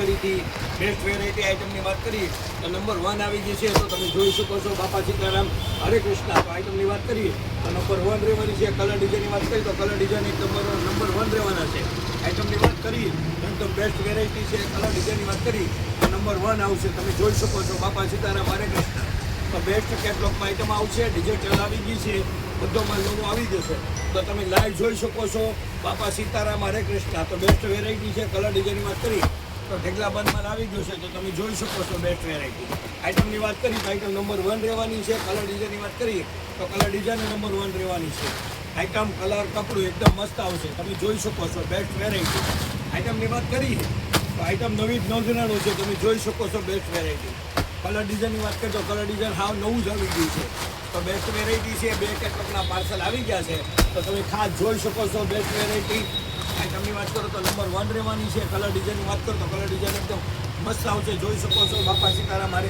કરી હતી, best variety આઇટમની વાત કરી તો નંબર 1 આવી ગઈ છે. તો તમે જોઈ શકો છો બાપા સીતારામ હરે કૃષ્ણ. તો આઇટમની વાત કરીએ તો નંબર 1 રહેવાની છે. કલર ડિઝાઇનની વાત કરીએ તો કલર ડિઝાઇન એક નંબર 1 રહેવાના છે. આઇટમની વાત કરીએ તો બેસ્ટ વેરાયટી છે. કલર ડિઝાઇનની વાત કરી તો નંબર 1 આવશે. તમે જોઈ શકો છો બાપા સીતારામ હરે કૃષ્ણ. તો બેસ્ટ કેટલોગમાં આઇટમ આવશે, ડિજિટલ આવી ગઈ છે, બધો માલ નવો આવી જશે. તો તમે લાઈવ જોઈ શકો છો બાપા સીતારામ હરે કૃષ્ણ. તો બેસ્ટ વેરાયટી છે. કલર ડિઝાઇનની વાત કરી તો ઢેકલા બંધ માલ આવી ગયો છે. તો તમે જોઈ શકો છો બેસ્ટ વેરાયટી. આઇટમની વાત કરી તો આઇટમ નંબર 1 રહેવાની છે. કલર ડિઝાઇનની વાત કરીએ તો કલર ડિઝાઇન નંબર 1 રહેવાની છે. આઇટમ કલર કપડું એકદમ મસ્ત આવશે. તમે જોઈ શકો છો બેસ્ટ વેરાયટી. આઇટમની વાત કરીએ તો આઇટમ નવી જ નોંધણાનું છે. તમે જોઈ શકો છો બેસ્ટ વેરાયટી. કલર ડિઝાઇનની વાત કરીએ તો કલર ડિઝાઇન હાવ નવું જ આવી ગયું છે. તો બેસ્ટ વેરાયટી છે. 2 કેટલોગના પાર્સલ આવી ગયા છે. તો તમે ખાસ જોઈ શકો છો બેસ્ટ વેરાયટી. આઇટમની વાત કરો તો નંબર 1 રહેવાની છે. કલર ડિઝાઇનની વાત કરો તો કલર ડિઝાઇન એકદમ મસ્ત આવશે. જોઈ શકો છો બાપા સીતારામ હરે